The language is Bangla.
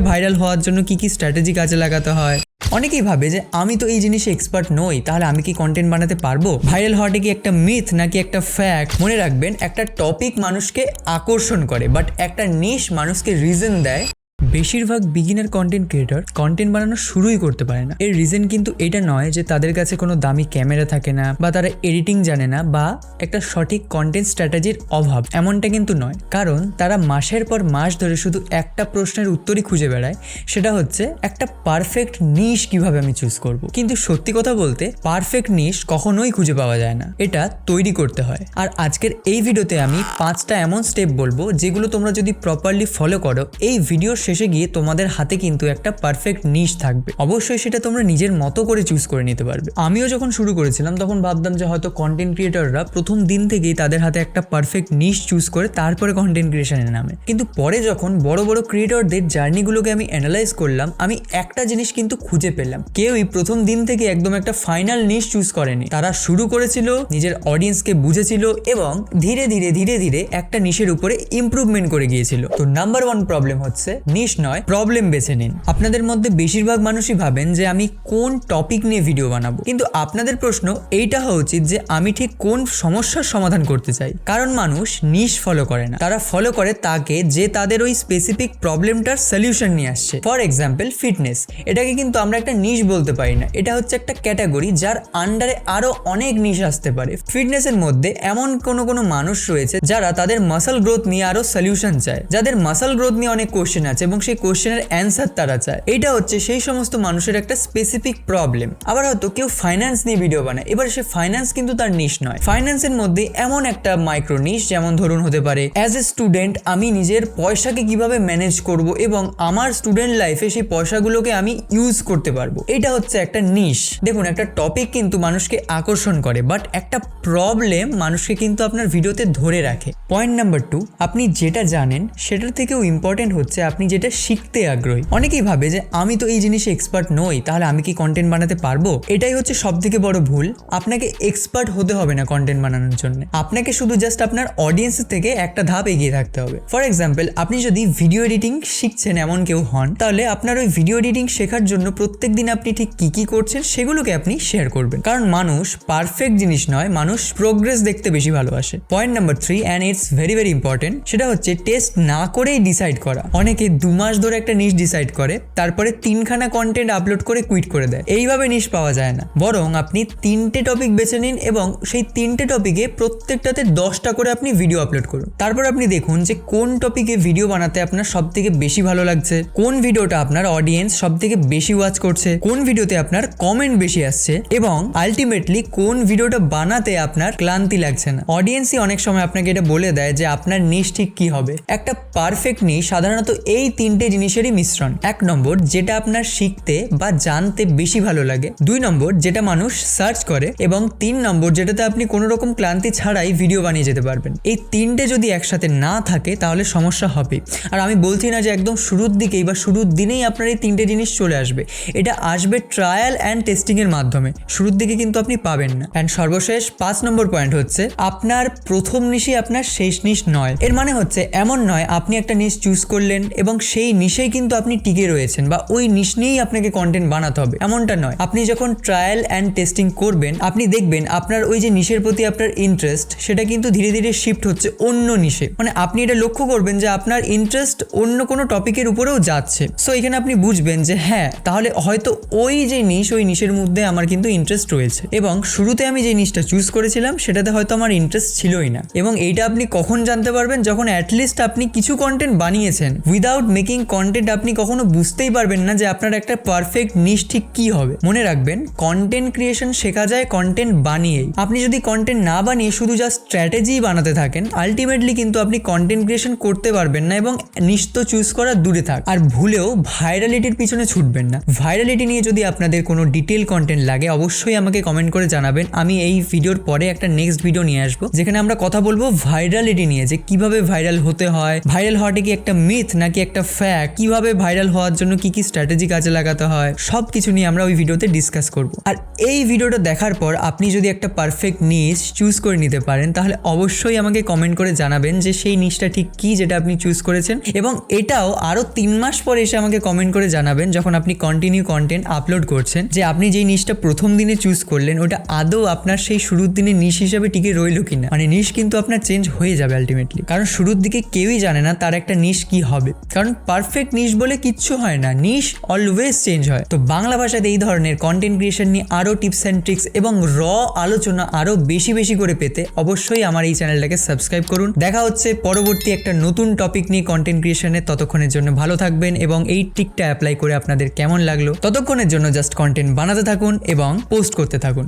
ভাইরাল হওয়ার জন্য কি স্ট্র্যাটেজি কাজে লাগাতে হয়। অনেকেই ভাবে যে আমি তো এই জিনিসে এক্সপার্ট নই, তাহলে আমি কি কন্টেন্ট বানাতে পারবো? ভাইরাল হওয়াটা কি একটা মিথ নাকি একটা ফ্যাক্ট? মনে রাখবেন, একটা টপিক মানুষকে আকর্ষণ করে, বাট একটা নিশ মানুষকে রিজন দেয়। বেশিরভাগ বিগিনার কন্টেন্ট ক্রিয়েটর কন্টেন্ট বানানো শুরুই করতে পারে না। এর রিজন কিন্তু এটা নয় যে তাদের কাছে কোনো দামি ক্যামেরা থাকে না, বা তারা এডিটিং জানে না, বা একটা সঠিক কন্টেন্ট স্ট্র্যাটেজির অভাব, এমনটা কিন্তু নয়। কারণ তারা মাসের পর মাস ধরে শুধু একটা প্রশ্নের উত্তরই খুঁজে বেড়ায়, সেটা হচ্ছে একটা পারফেক্ট নিশ কিভাবে আমি চুজ করব। কিন্তু সত্যি কথা বলতে পারফেক্ট নিশ কখনোই খুঁজে পাওয়া যায় না, এটা তৈরি করতে হয়। আর আজকের এই ভিডিওতে আমি 5টা এমন স্টেপ বলবো যেগুলো তোমরা যদি প্রপারলি ফলো করো, এই ভিডিওর শেষে গিয়ে তোমাদের হাতে কিন্তু একটা পারফেক্ট নিশ থাকবে। অবশ্যই সেটা তোমরা নিজের মতো করে চুজ করে নিতে পারবে। আমিও যখন শুরু করেছিলাম তখন ভাবতাম যে হয়তো কন্টেন্ট ক্রিয়েটররা প্রথম দিন থেকেই তাদের হাতে একটা পারফেক্ট নিশ চুজ করে তারপরে কন্টেন্ট ক্রিয়েশনে নামে। কিন্তু পরে যখন বড় বড় ক্রিয়েটরদের জার্নিগুলোকে আমি অ্যানালাইজ করলাম, আমি একটা জিনিস কিন্তু খুঁজে পেলাম, কেউই প্রথম দিন থেকে একদম একটা ফাইনাল নিশ চুজ করেনি। তারা শুরু করেছিল, নিজের অডিয়েন্সকে বুঝেছিল এবং ধীরে ধীরে ধীরে ধীরে একটা নিশের উপরে ইমপ্রুভমেন্ট করে গিয়েছিল। তো নাম্বার 1 প্রবলেম হচ্ছে নিশ নয়, প্রবলেম বেছে নিন। আপনাদের মধ্যে বেশিরভাগ মানুষই ভাবেন যে আমি কোন টপিক নিয়ে ভিডিও বানাবো, কিন্তু আপনাদের প্রশ্ন এইটা হওয়া উচিত যে আমি ঠিক কোন সমস্যার সমাধান করতে চাই। কারণ মানুষ নিশ ফলো করে না, তারা ফলো করে তাকে যে তাদের ওই স্পেসিফিক প্রবলেমটার সলিউশন নিয়ে আসছে। ফর এক্সাম্পল ফিটনেস, এটাকে কিন্তু আমরা একটা নিশ বলতে পারি না, এটা হচ্ছে একটা ক্যাটাগরি যার আন্ডারে আরো অনেক নিশ আসতে পারে। ফিটনেসের মধ্যে এমন কোনো মানুষ রয়েছে যারা তাদের মাসল গ্রোথ নিয়ে আরো সলিউশন চায়, যাদের মাসল গ্রোথ নিয়ে অনেক কোশ্চেন আছে এবং সেই কোশ্চেনের অ্যান্সার তারা চায়। এটা হচ্ছে সেই সমস্ত মানুষের একটা স্পেসিফিক প্রবলেম। আবার হয়তো কেউ ফাইন্যান্স নিয়ে ভিডিও বানায়, এবার সে ফাইন্যান্স কিন্তু তার নিশ নয়। ফাইন্যান্সের মধ্যে এমন একটা মাইক্রো নিশ, যেমন ধরুন হতে পারে অ্যাজ এ স্টুডেন্ট আমি নিজের পয়সাকে কিভাবে ম্যানেজ করব এবং আমার স্টুডেন্ট লাইফে সেই পয়সাগুলোকে আমি ইউজ করতে পারবো, এটা হচ্ছে একটা নিশ। দেখুন, একটা টপিক কিন্তু মানুষকে আকর্ষণ করে, বাট একটা প্রবলেম মানুষকে কিন্তু আপনার ভিডিওতে ধরে রাখে। পয়েন্ট নাম্বার 2, আপনি যেটা জানেন সেটার থেকেও ইম্পর্টেন্ট হচ্ছে আপনি যেটা শিখতে আগ্রহী। অনেকেই ভাবে যে আমি তো এই জিনিসে এক্সপার্ট নই, তাহলে আমি কি কন্টেন্ট বানাতে পারবো? এটাই হচ্ছে সবথেকে বড় ভুল। আপনাকে এক্সপার্ট হতে হবে না কন্টেন্ট বানানোর জন্য, আপনাকে শুধু জাস্ট আপনার অডিয়েন্সের থেকে একটা ধাপ এগিয়ে থাকতে হবে। ফর এক্সাম্পল, আপনি যদি ভিডিও এডিটিং শিখছেন এমন কেউ হন, তাহলে আপনার ওই ভিডিও এডিটিং শেখার জন্য প্রত্যেক দিন আপনি ঠিক কি করছেন সেগুলোকে আপনি শেয়ার করবেন। কারণ মানুষ পারফেক্ট জিনিস নয়, মানুষ প্রোগ্রেস দেখতে বেশি ভালোবাসে। Point number 3, and it's very very important, সেটা হচ্ছে টেস্ট না করেই ডিসাইড করা। অনেকে 2 মাস ধরে একটা নিশ ডিসাইড করে, তারপরে 3খানা কন্টেন্ট আপলোড করে কুইট করে দেয়। এইভাবে নিশ পাওয়া যায় না। বরং আপনি 3টে টপিক বেছে নিন এবং সেই 3টে টপিকে প্রত্যেকটাতে 10টা করে আপনি ভিডিও আপলোড করুন। তারপর আপনি দেখুন যে কোন টপিকে ভিডিও বানাতে আপনার সব থেকে বেশি ভালো লাগছে, কোন ভিডিওটা আপনার অডিয়েন্স সব থেকে বেশি ওয়াচ করছে, কোন ভিডিওতে আপনার কমেন্ট বেশি আসছে, এবং আলটিমেটলি কোন ভিডিওটা বানাতে আপনার ক্লান্তি লাগছে না। অডিয়েন্সই অনেক সময় আপনাকে এটা বলে দেয় যে আপনার নিশ ঠিক কি হবে। একটা পারফেক্ট নিশ সাধারণত এই 3টে জিনিসেরই মিশ্রণ। 1 নম্বর, যেটা আপনার শিখতে বা জানতে বেশি ভালো লাগে। 2 নম্বর, যেটা মানুষ সার্চ করে। এবং 3 নম্বর, যেটাতে আপনি কোনো রকম ক্লান্তি ছাড়াই ভিডিও বানিয়ে যেতে পারবেন। এই 3টে যদি একসাথে না থাকে তাহলে সমস্যা হবে। আর আমি বলছি না যে একদম শুরুর দিকেই বা শুরুর দিনেই আপনার এই 3টে জিনিস চলে আসবে। এটা আসবে ট্রায়াল অ্যান্ড টেস্টিং এর মাধ্যমে, শুরুর দিকে কিন্তু আপনি পাবেন না। অ্যান্ড সর্বশেষ 5 নম্বর পয়েন্ট হচ্ছে আপনার প্রথম নিশই আপনার শেষ নিশ নয়। এর মানে হচ্ছে এমন নয় আপনি একটা নিশ চুজ করলেন এবং সেই নিশেই কিন্তু আপনি টিকে রয়েছেন বা ওই নিশ নিয়েই আপনাকে কন্টেন্ট বানাতে হবে, এমনটা নয়। আপনি যখন ট্রায়াল অ্যান্ড টেস্টিং করবেন, আপনি দেখবেন আপনার ওই যে নিশের প্রতি আপনার ইন্টারেস্ট, সেটা কিন্তু ধীরে ধীরে শিফট হচ্ছে অন্য নিশে। মানে আপনি এটা লক্ষ্য করবেন যে আপনার ইন্টারেস্ট অন্য কোনো টপিকের উপরেও যাচ্ছে। সো এখানে আপনি বুঝবেন যে হ্যাঁ, তাহলে হয়তো ওই যে নিশ, ওই নিশের মধ্যে আমার কিন্তু ইন্টারেস্ট রয়েছে, এবং শুরুতে আমি যে নিশটা চুজ করেছিলাম সেটাতে হয়তো আমার ইন্টারেস্ট ছিলই না। এবং এইটা আপনি কখন জানতে পারবেন? যখন অ্যাটলিস্ট আপনি কিছু কন্টেন্ট বানিয়েছেন। উইদাউট মেকিং কন্টেন্ট আপনি কখনো বুঝতেই পারবেন না যে আপনার একটা পারফেক্ট নিশ ঠিক কি হবে। মনে রাখবেন, কন্টেন্ট ক্রিয়েশন শেখা যায় কন্টেন্ট বানিয়েই। আপনি যদি কন্টেন্ট না বানিয়ে শুধু জাস্ট স্ট্র্যাটেজি বানাতে থাকেন, আলটিমেটলি কিন্তু আপনি কন্টেন্ট ক্রিয়েশন করতে পারবেন না এবং নিশ তো চুজ করা দূরে থাক। আর ভুলেও ভাইরালিটির পিছনে ছুটবেন না। ভাইরালিটি নিয়ে যদি আপনাদের কোনো ডিটেল কন্টেন্ট লাগে, অবশ্যই আমাকে কমেন্ট করে জানাবেন। আমি এই ভিডিওর পরে একটা নেক্সট ভিডিও নিয়ে আসবো, যেখানে আমরা কথা বলবো ভাইরালিটি নিয়ে, যে কিভাবে ভাইরাল হতে হয়, ভাইরাল হওয়াটা কি একটা মিথ নাকি একটা একটা ফ্যাক্ট, কিভাবে ভাইরাল হওয়ার জন্য কি কি স্ট্র্যাটেজি কাজে লাগাতে হয়, সব কিছু নিয়ে আমরা ওই ভিডিওতে ডিসকাস করব। আর এই ভিডিওটা দেখার পর আপনি যদি একটা পারফেক্ট নিশ চুজ করে নিতে পারেন তাহলে অবশ্যই আমাকে কমেন্ট করে জানাবেন যে সেই নিশটা ঠিক কি যেটা আপনি চুজ করেছেন, এবং এটাও আরো 3 মাস পর এসে আমাকে কমেন্ট করে জানাবেন যখন আপনি কন্টিনিউ কন্টেন্ট আপলোড করছেন যে আপনি যেই নিশটা প্রথম দিনে চুজ করলেন ওটা আদৌ আপনার সেই শুরুর দিনে নিশ হিসেবে টিকে রইলো কিনা। মানে নিশ কিন্তু আপনার চেঞ্জ হয়ে যাবে আলটিমেটলি, কারণ শুরুর দিকে কেউই জানে না তার একটা নিশ কি হবে, কারণ পারফেক্ট নিশ বলে কিচ্ছু হয় না, নিশ অলওয়েজ চেঞ্জ হয়। তো বাংলা ভাষাতে এই ধরনের কন্টেন্ট ক্রিয়েশন নিয়ে আরো টিপস অ্যান্ড ট্রিক্স এবং র আলোচনা আরো বেশি বেশি করে পেতে অবশ্যই আমার এই চ্যানেলটাকে সাবস্ক্রাইব করুন। দেখা হচ্ছে পরবর্তী একটা নতুন টপিক নিয়ে কন্টেন্ট ক্রিয়েশনে। ততক্ষণের জন্য ভালো থাকবেন এবং এই ট্রিকটা অ্যাপ্লাই করে আপনাদের কেমন লাগলো ততক্ষণের জন্য জাস্ট কন্টেন্ট বানাতে থাকুন এবং পোস্ট করতে থাকুন।